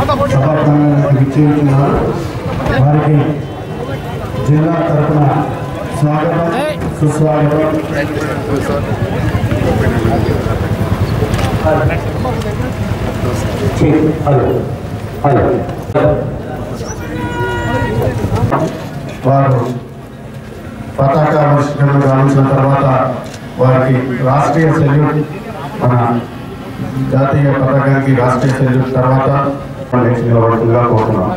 సభాంగణానికి చేరుతున్నారు. వారికి జిల్లా తరఫున స్వాగతం సుస్వాగతం. వారు పతాకావిష్కరణ గావించిన తర్వాత వారికి రాష్ట్రీయ సెల్యూట్, మన జాతీయ పతాకానికి రాష్ట్రీయ సెల్యూట్ తర్వాత నిలబడుతుందిగా కోరుతున్నాం.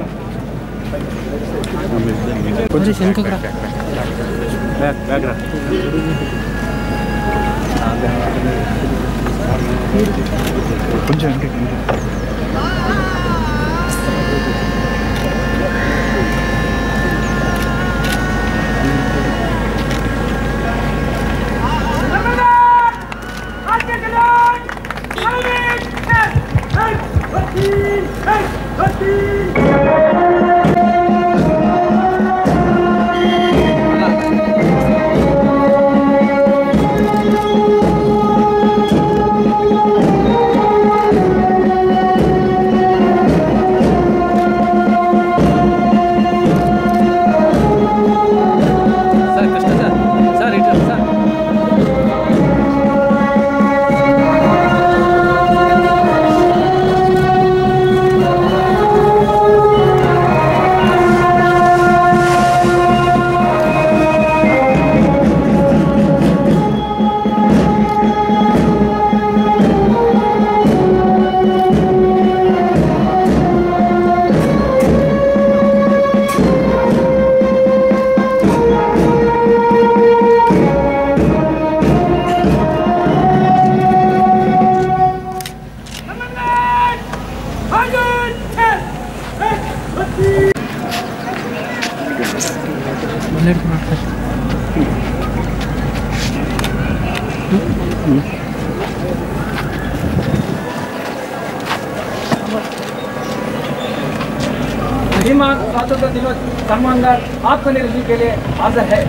स्वातंत्र दिवस सम्मानदार आपका निर्णय के लिए हाजिर है.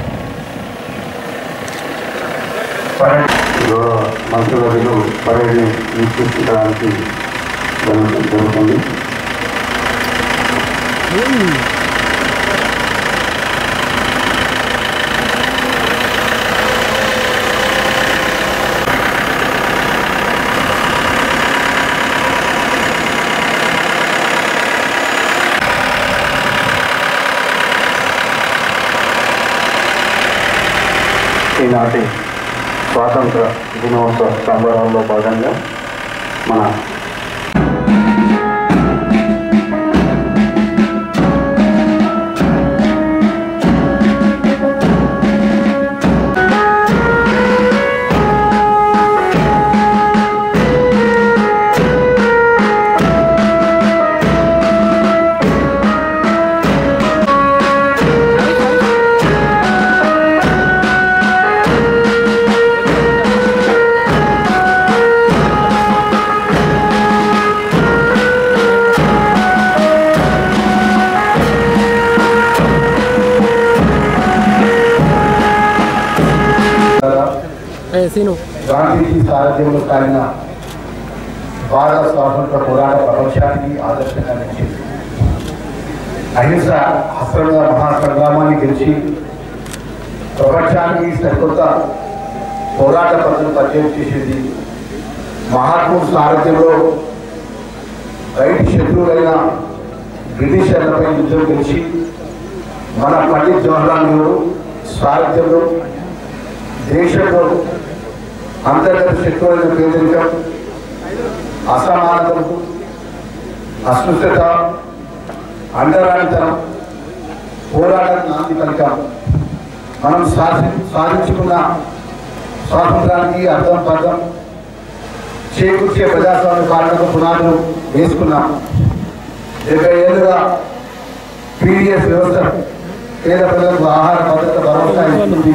మంత్రులు పరేడ్ని వీక్షించడానికి జరుగుతుంది. ఈనాటి స్వాతంత్ర దినోత్సవ సంబరాల్లో భాగంగా మన గాంధీజీ సారథ్యంలో సాగిన భారత స్వాతంత్ర పోరాట ప్రపంచానికి ఆదర్శంగా నిలిచింది. అహింస అస్త్రంగా మహాసంగ్రామాన్ని గెలిచి ప్రపంచానికి సరికొత్త పోరాట పద్ధతులు పరిచయం చేసింది. మహాత్ముడు సారథ్యంలో రైతు శత్రువులైన బ్రిటిషర్లపై యుద్ధం గెలిచి మన పండిత్ జవహర్లాల్ నెహ్రూ సారథ్యంలో దేశంలో అంతర్గత శత్రువులైన పేదరికం, అసమానతలు, అస్పృశ్యత, అండరానితనం పోరాటానికి నాంది పలికాం. మనం సాధించుకున్న స్వాతంత్రానికి అర్థం పర్థం చేకూర్చే ప్రజాస్వామ్య పాలనకు పునాదులు వేసుకున్నాం. 70 ఏళ్ళుగా పీడిఎస్ వ్యవస్థ పేద ప్రజలకు ఆహార భద్రత భరోసా ఇస్తుంది.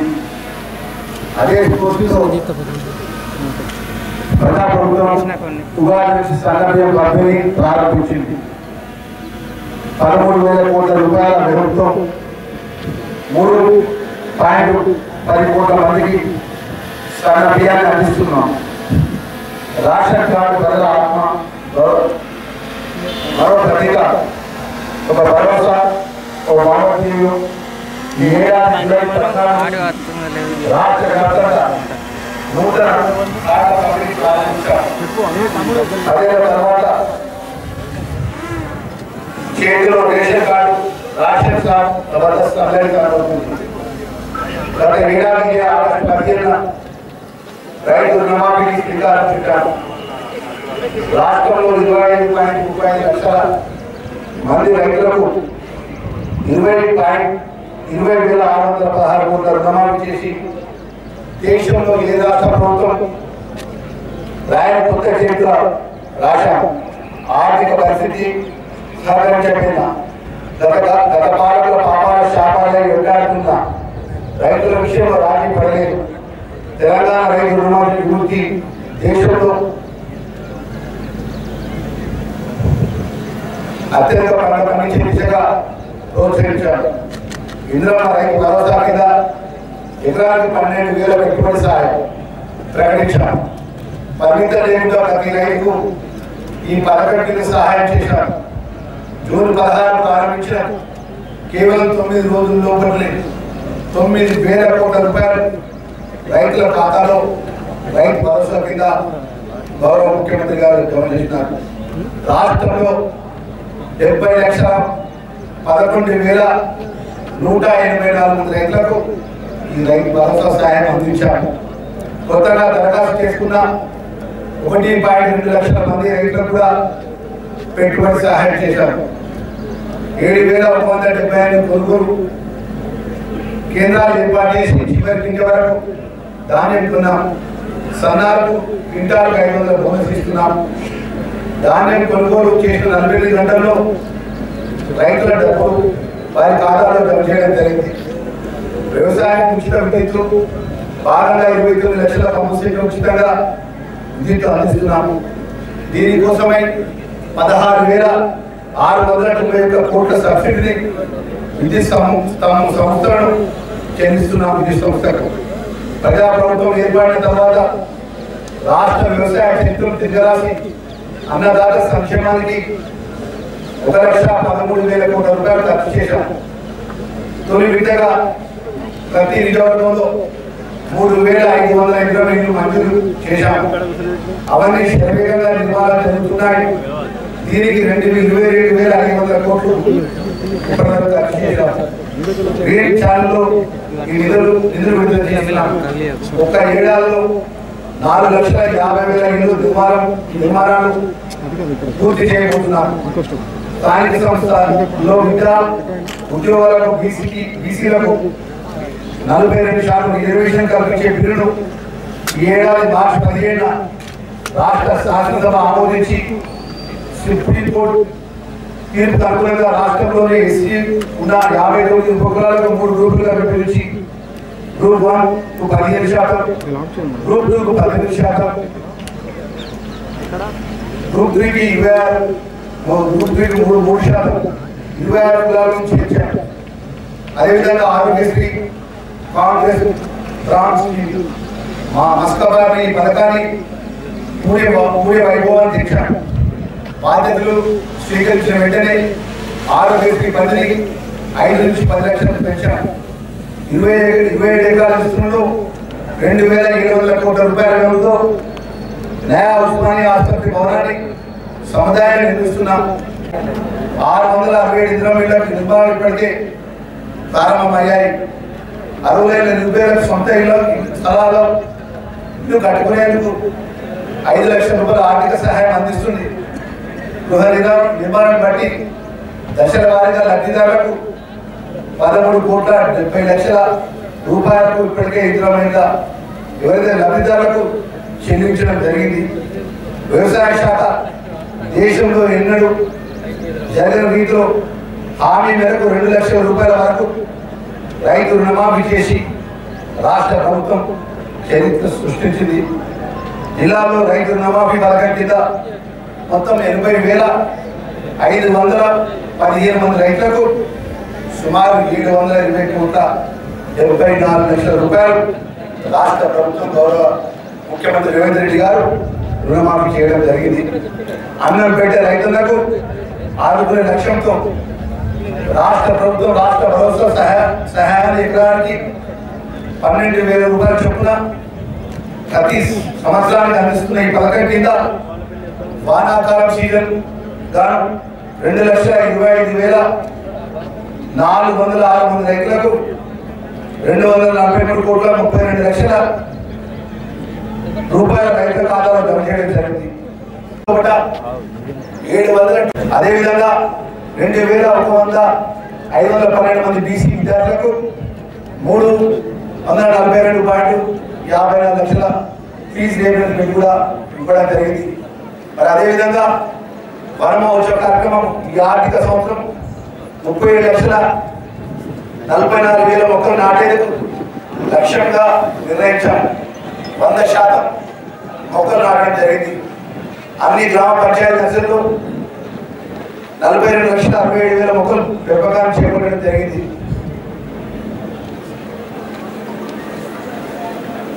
అదే స్ఫూర్తితో ప్రజాప్రభుత్వం ఉగాది నుంచి సన్నబియ్యం పంపిణీ ప్రారంభించింది. 13,000 కోట్ల రూపాయల వ్యయంతో 3.10 కోట్ల మందికి సన్న బియ్యాన్ని అందిస్తున్నాం. రేషన్ కార్డు ప్రజల ఆత్మ మరో ప్రతీక, ఒక భరోసా, ఒక మానవీయులు ఈ ఏడాది రాష్ట్ర వ్యాప్తంగా నూతన కార్ల పంపిణీ ప్రారంభించారు. అదే తర్వాత చేతిలో ration card, ration card, Jabardasth అల్లరి కార్డు అవుతుంది. గత ఏడాది ఆగస్టు 15న రైతు రుణమాఫీకి శ్రీకారం చుట్టారు. రాష్ట్రంలో 25.35 లక్షల మంది రైతులకు 20,616 కోట్ల రుణమాఫీ చేసి దేశంలో ఏ రాష్ట్ర ప్రభుత్వం రాయని కొత్త చరిత్ర రాశాం. ఆర్థిక పరిస్థితి సహకరించకుండా గత పాలకుల పాపాల శాపాలై వెళ్లాడుతున్న రైతుల విషయంలో రాజీ పడలేదు. తెలంగాణ రైతు రుణమాఫీ పూర్తి దేశంలో అత్యంత పండించే దిశగా ప్రోత్సహించారు. ఇందులో రైతు భరోసా కింద ఎకరానికి 12,000 పెట్టుబడి సహాయం ప్రకటించారు. పరిమిత లేకుండా ప్రతి రైతుకు ఈ పథకానికి సహాయం చేశారు. జూన్ 16 ప్రారంభించిన కేవలం 9 రోజుల లోపలనే 9,000 కోట్ల రూపాయలు రైతుల ఖాతాలో రైతు భరోసా కింద గౌరవ ముఖ్యమంత్రి గారు జమ చేసినారు. రాష్ట్రంలో 70,11,184 రైతులకు ఈ రైతు భరోసా సహాయం అందించారు. కొత్తగా దరఖాస్తు చేసుకున్న 1.2 లక్షల మంది రైతులకు కూడా పెట్టుబడి సహాయం చేశారు. 7,175 కొనుగోలు కేంద్రాలు ఏర్పాటు చేసి చివరి కింద వరకు ధాన్యం కొన్నాం. సన్నాలకు క్వింటాలకు 500 బోనస్ ఇస్తున్నాం. ధాన్యం కొనుగోలు చేసిన 48 గంటల్లో రైతుల డబ్బులు వారి ఖాతాలో జమ చేయడం జరిగింది. వ్యవసాయానికి ఉచిత విద్యుత్ భాగంగా 29 లక్షల పంపు సెట్లు ఉచితంగా విద్యుత్ అందిస్తున్నాము. దీనికోసమై 16,691 కోట్ల సబ్సిడీని విద్యుత్ సంస్థలను చెల్లిస్తున్నాం. విద్యుత్ సంస్థకు ప్రజాప్రభుత్వం ఏర్పడిన తర్వాత రాష్ట్ర వ్యవసాయ క్షేత్రం తిరగరాసి అన్నదాత సంక్షేమానికి 1,13,000 కోట్ల రూపాయలు ఖర్చు చేశాం. తొలి విడతగా ప్రతి నియోజకవర్గంలో 3,520 మంజూరు చేశాము. అవన్నీ శరవేగంగా నిర్మాణాలు జరుగుతున్నాయి. దీనికి 27,500 కోట్లు ఖర్చు చేశాం. గ్రీన్ ఛానల్లో ఈ నిధులు విడుదల చేస్తున్నాం. ఒక్క ఏడాదిలో 4,50,000 ఇళ్ళు నిర్మాణాలు పూర్తి చేయబోతున్నాం. స్థానిక సంస్థలో విద్యా ఉద్యోగాలకు బీసీలకు 42% రిజర్వేషన్ కల్పించే బిల్లును ఈ ఏడాది మార్చి 15న రాష్ట్ర శాసనసభ ఆమోదించి సుప్రీంకోర్టు తీర్పు అనుగుణంగా రాష్ట్రంలోని ఎస్సీ ఉన్న 59 ఉపకులాలకు 3 గ్రూపులుగా విభజించి గ్రూప్ 1 కు 15%, గ్రూప్ 2 కు 18%, గ్రూప్ 3 కి 26%, గ్రూప్ 3 కి 3%, 26 కులాలను చేర్చారు. అదేవిధంగా ఆరోగ్యశ్రీ, కాంగ్రెస్ ట్రాన్స్ మా మస్కబారి పథకాన్ని పూర్య వైభవాన్ని తెచ్చారు. బాధ్యతలు స్వీకరించిన వెంటనే ఆరోగ్యశ్రీ పరిధిని 5 నుంచి 10 లక్షలకు పెంచారు. 27 ఎకరాల విస్తరణలో 2,700 కోట్ల రూపాయల వ్యయంతో నయా ఉస్మానియా ఆసుపత్రి భవనాన్ని సముదాయాన్ని నిర్మిస్తున్నాం. 667 ఇందిరా ఇళ్ల నిర్మాణాలు ఇప్పటికే ప్రారంభమయ్యాయి. అర్హులైన నిరుపేదలకు సొంత ఇళ్ల స్థలాల్లో ఇల్లు కట్టుకునేందుకు 5 లక్షల రూపాయల ఆర్థిక సహాయం అందిస్తుంది. గృహ నిర్మాణాన్ని బట్టి దశల వారీగా లబ్ధిదారులకు 13,70,00,000 రూపాయలకు ఇప్పటికే ఇందిరామైంద ఎవరైతే లబ్ధిదారులకు చెల్లించడం జరిగింది. వ్యవసాయ శాఖ దేశంలో ఎన్నడూ జరిగిన రీతిలో హామీ మేరకు 2 లక్షల రూపాయల వరకు రైతు రుణమాఫీ చేసి రాష్ట్ర ప్రభుత్వం చరిత్ర సృష్టించింది. జిల్లాలో రైతు రుణమాఫీ పథకం కింద మొత్తం 80,515 మంది రైతులకు సుమారు 720,74 లక్షల రూపాయలు రాష్ట్ర ప్రభుత్వం గౌరవ ముఖ్యమంత్రి రేవంత్ రెడ్డి గారు రుణమాఫీ చేయడం జరిగింది. అన్నం పెట్టే రైతులకు ఆదుకునే లక్ష్యంతో రాష్ట్ర ప్రభుత్వం రాష్ట్ర భరోసా సహాయాన్ని ఎకరానికి 12,000 రూపాయల చొప్పున ప్రతి సంవత్సరానికి అందిస్తున్న ఈ పథకం కింద వానాకాలం సీజన్ గాను 2,25,406 రైతులకు 243 కోట్ల 32 లక్షల రూపాయల రైతుల ఖాతాలో జమ చేయడం జరిగింది. 700 అదేవిధంగా 2,512 మంది బీసీ విద్యార్థులకు 342.54 లక్షల ఫీజు రీయింబర్స్మెంట్ కూడా ఇవ్వడం జరిగింది. మరి అదేవిధంగా వన మహోత్సవ కార్యక్రమం ఈ ఆర్థిక సంవత్సరం 37,44,000 మొక్కలు నాటేందుకు లక్ష్యంగా నిర్ణయించాం. 100% మొక్కలు నాటడం జరిగింది. అన్ని గ్రామ పంచాయతీ దశల్లో 42,67,000 మొక్కలు పెంపకాన్ని చేపట్టడం జరిగింది.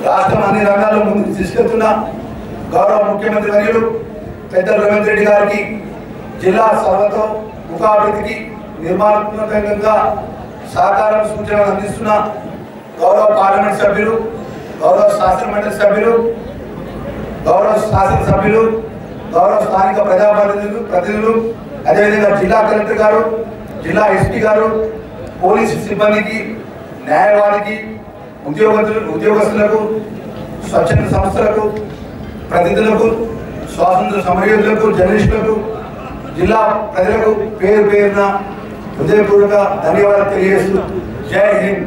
రాష్ట్రం అన్ని రంగాల్లో ముందుకు తీసుకెళ్తున్న గౌరవ ముఖ్యమంత్రి వర్యులు పెద్దలు రేవంత్ రెడ్డి గారికి జిల్లా సర్వతోముఖాభివృద్ధికి నిర్మాణాత్మకంగా సహకారం సూచనలు అందిస్తున్న గౌరవ పార్లమెంట్ సభ్యులు, గౌరవ శాసనమండలి సభ్యులు, గౌరవ శాసనసభ్యులు, గౌరవ స్థానిక ప్రతినిధులు, అదేవిధంగా జిల్లా కలెక్టర్ గారు, జిల్లా ఎస్పీ గారు, పోలీసు సిబ్బందికి, న్యాయవాదికి, ఉద్యోగస్తులకు, స్వచ్ఛంద సంస్థలకు, ప్రతినిధులకు, స్వాతంత్ర సమరయోధులకు, జర్నలిస్టులకు, జిల్లా ప్రజలకు పేరు పేరున హృదయపూర్వక ధన్యవాదాలు తెలియజేస్తూ జై హింద్.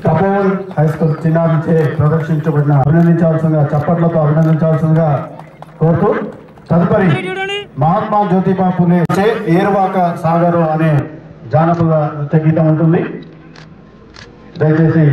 కపోల్ హై స్కూల్ చిన్నారిచే ప్రదర్శించబడిన అభినందించాల్సిందిగా చప్పట్లతో అభినందించాల్సిందిగా కోరుతూ తదుపరి మహాత్మా జ్యోతిబా ఫులే ఏరువాక సాగరు అనే జానపద నృత్య గీతం ఉంటుంది. దయచేసి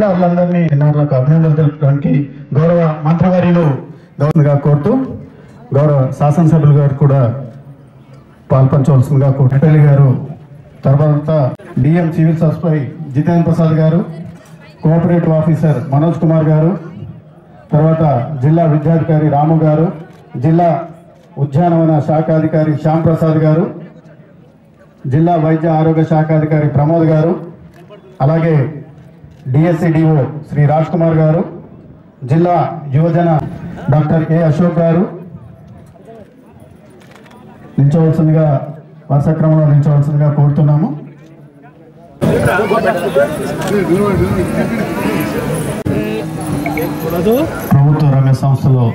చిన్నారులందరినీ చిన్నారులకు అభినందనలు తెలుపడానికి గౌరవ మంత్రివర్యులు గవర్నర్గా కోరుతూ గౌరవ శాసనసభ్యులు గారు కూడా పాల్పంచవలసిందిగా కోటపల్లి గారు, తర్వాత DM civil supply Jitendra Prasad గారు, కోఆపరేటివ్ ఆఫీసర్ మనోజ్ కుమార్ గారు, తర్వాత జిల్లా విద్యాధికారి రాము గారు, జిల్లా ఉద్యానవన శాఖాధికారి శ్యామ్ ప్రసాద్ గారు, జిల్లా వైద్య ఆరోగ్య శాఖాధికారి ప్రమోద్ గారు, అలాగే డిఎస్సిడిఓ శ్రీ రాజ్ కుమార్ గారు, జిల్లా యువజన డాక్టర్ ఏ అశోక్ గారు నిల్చోవలసిందిగా వరుస క్రమంలో నిల్చోవలసిందిగా కోరుతున్నాము. ప్రభుత్వ రంగ సంస్థలో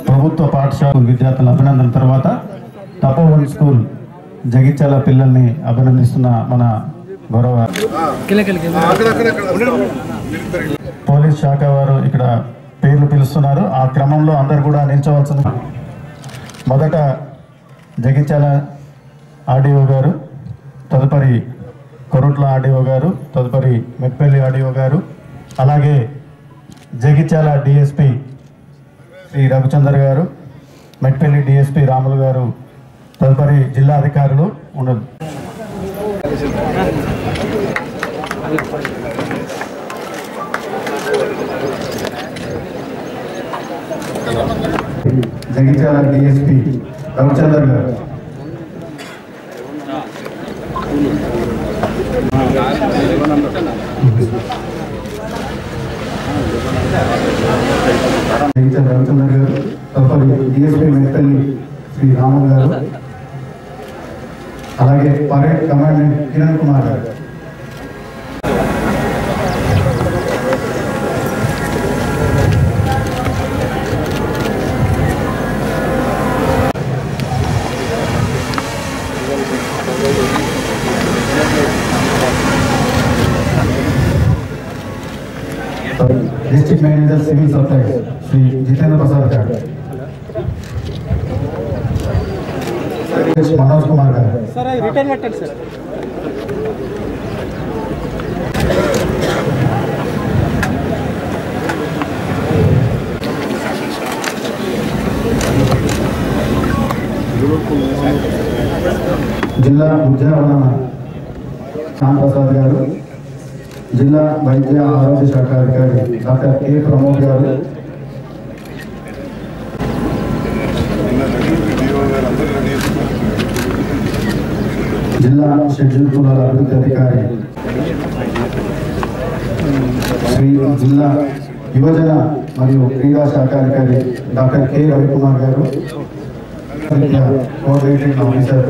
ప్రభుత్వ పాఠశాల విద్యార్థుల అభినందన తర్వాత తపోవన్ స్కూల్ జగిత్యాల పిల్లల్ని అభినందిస్తున్న మన గౌరవ పోలీస్ శాఖ వారు ఇక్కడ పేర్లు పిలుస్తున్నారు. ఆ క్రమంలో అందరు కూడా నిల్చోవలసింది. మొదట జగిత్యాల ఆర్డీఓ గారు, తదుపరి కొరుట్ల ఆర్డీఓ గారు, తదుపరి మెట్పల్లి ఆర్డీఓ గారు, అలాగే జగిత్యాల డిఎస్పి శ్రీ రఘుచందర్ గారు, మెట్పల్లి డిఎస్పి రాములు గారు, తదుపరి జిల్లా అధికారులు ఉండదు. జగిత్యాల డిఎస్పి రఘుచందర్ గారు, రఘుచందర్ గారు, తదుపరి డిఎస్పి మెట్పల్లి శ్రీ రాములు గారు, అలాగే parade commandant Kiran Kumar garu. District manager civil supplies Shri Jitendra Prasad garu, Manoj Kumar గారు, జిల్లా ఉద్యానవన శ్యామ్ ప్రసాద్ గారు, జిల్లా వైద్య ఆరోగ్య శాఖ అధికారి డాక్టర్ కె ప్రమోద్ గారు, జిల్లా షెడ్యూల్ కులాల అభివృద్ధి అధికారి శ్రీ జిల్లా యువజన మరియు క్రీడా శాఖ అధికారి డాక్టర్ కె రవికుమార్ గారు, కోఆర్డినేటింగ్ ఆఫీసర్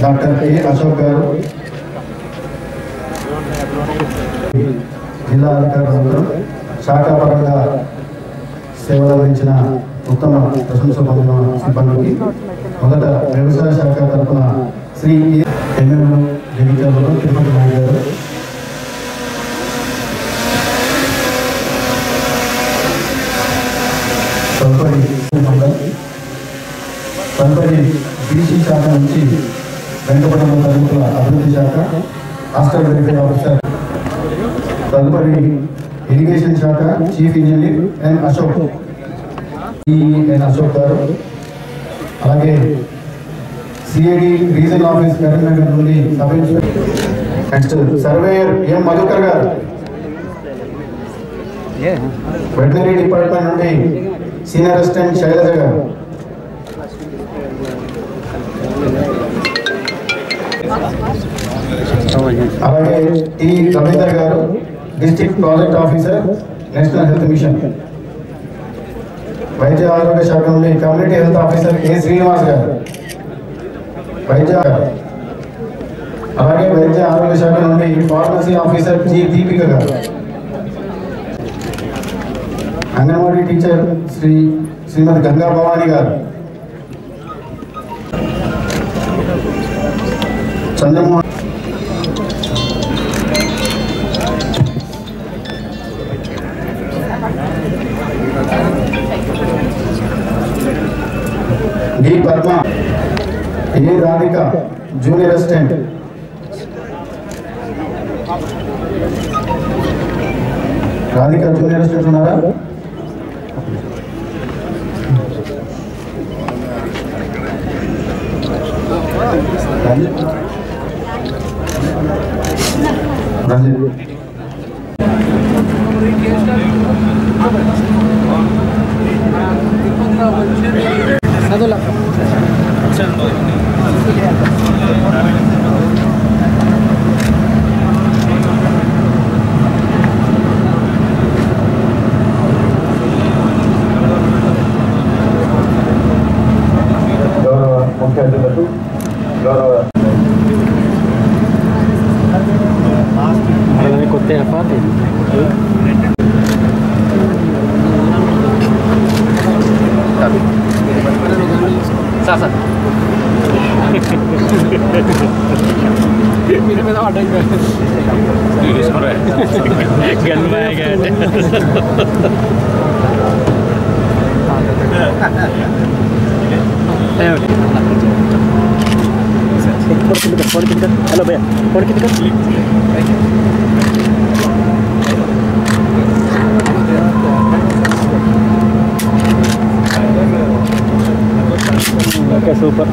డాక్టర్ ఏ అశోక్ గారు, జిల్లా అధికారులందరూ శాఖాపరంగా సేవలు అందించిన ఉత్తమ ప్రశంస పొందిన సిబ్బందికి మొదట వ్యవసాయ శాఖ తరఫున శ్రీ ఎమ్మెల్యే జగిత్యాలలో తిరుపతి నాయుడు గారు, తదుపరి బీసీ శాఖ నుంచి వెంకటపట్నం తరగతుల అభివృద్ధి శాఖ హాస్టల్ వెల్ఫేర్ ఆఫీసర్, తదుపరి ఇరిగేషన్ శాఖ చీఫ్ ఇంజనీర్ ఎన్ అశోక్ గారు, అలాగే సిఐడి రీజనల్ ఆఫీస్ కరీంనగర్ నుండి సబ్ ఇన్స్పెక్టర్ నెక్స్ట్ సర్వేయర్ ఎం మధుకర్ గారు, వెటనరీ డిపార్ట్మెంట్ నుండి సీనియర్ అసిస్టెంట్ శైలజ గారు, అలాగే టి రవీందర్ గారు, district project officer national health machine, వైద్య ఆరోగ్య శాఖ నుండి కమ్యూనిటీ హెల్త్ ఆఫీసర్ ఏ శ్రీనివాస్ గారు, అలాగే వైద్య ఆరోగ్య శాఖ నుండి ఫార్మసీ ఆఫీసర్ జి దీపిక గారు, అంగన్వాడీ టీచర్ శ్రీమతి గంగా భవానీ గారు, Chandramohan D Padma, A Radhika junior assistant, Radhika junior assistant ఉన్నారా? రంజిత్ గౌరవ ముఖ్య అతిథులకు గౌరవ కొత్త సార్ मेरे में तो ऑर्डर कर गन में आ गया हेलो भैया फोन की टिकट ओके सूपर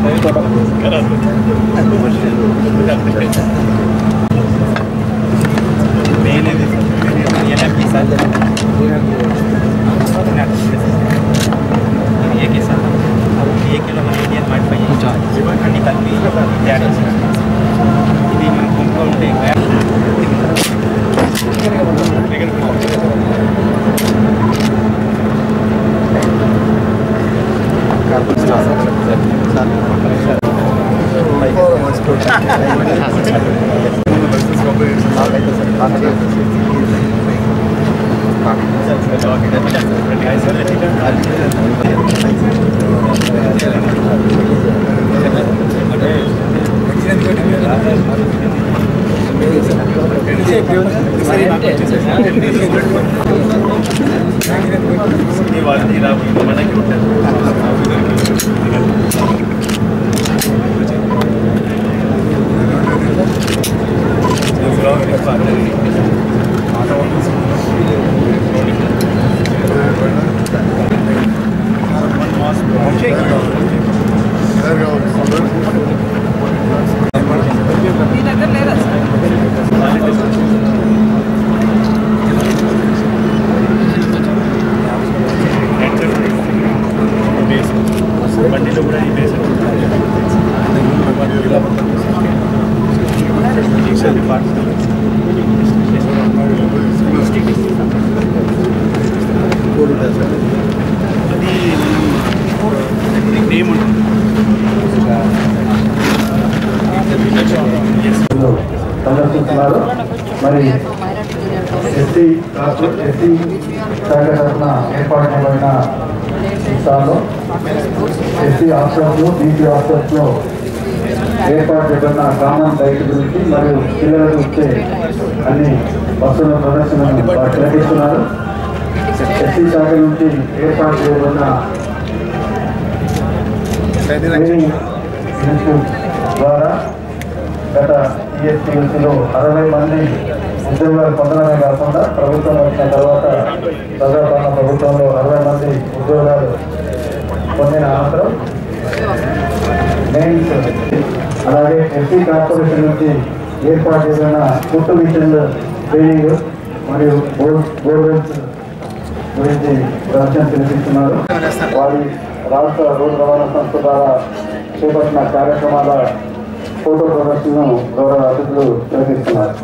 సందర్శిస్తున్నారు. మరి ఎస్సీ శాఖ తరఫున ఏర్పాటు చేయబడిన స్థానంలో ఎస్సీ హాస్టల్స్లో బీసీ హాస్టల్స్లో ఏర్పాటు చేయబడిన కామన్ రైట్ గురించి మరియు పిల్లలకు ఇచ్చే అన్ని వస్తువుల ప్రదర్శనను తిలకిస్తున్నారు. ఎస్సీ శాఖ నుంచి ఏర్పాటు చేయబడిన ద్వారా గత ఈఎస్టీఎస్సీలో 60 మంది ఉద్యోగాలు పొందడమే కాకుండా ప్రభుత్వం వచ్చిన తర్వాత ప్రజాపాలన ప్రభుత్వంలో 60 మంది ఉద్యోగాలు పొందిన అనంతరం మెయిన్స్ అలాగే ఎస్సీ కార్పొరేషన్ నుంచి ఏర్పాటు చేసిన కుట్టు మిషన్ల ట్రైనింగ్ మరియు బోర్వెల్స్ గురించి ప్రదర్శన తెలిపిస్తున్నారు. వారి రాష్ట్ర రోడ్డు రవాణా సంస్థ ద్వారా చేపట్టిన కార్యక్రమాల ఫోటో ప్రదర్శనను గౌరవ అతిథులు తిలకిస్తున్నారు.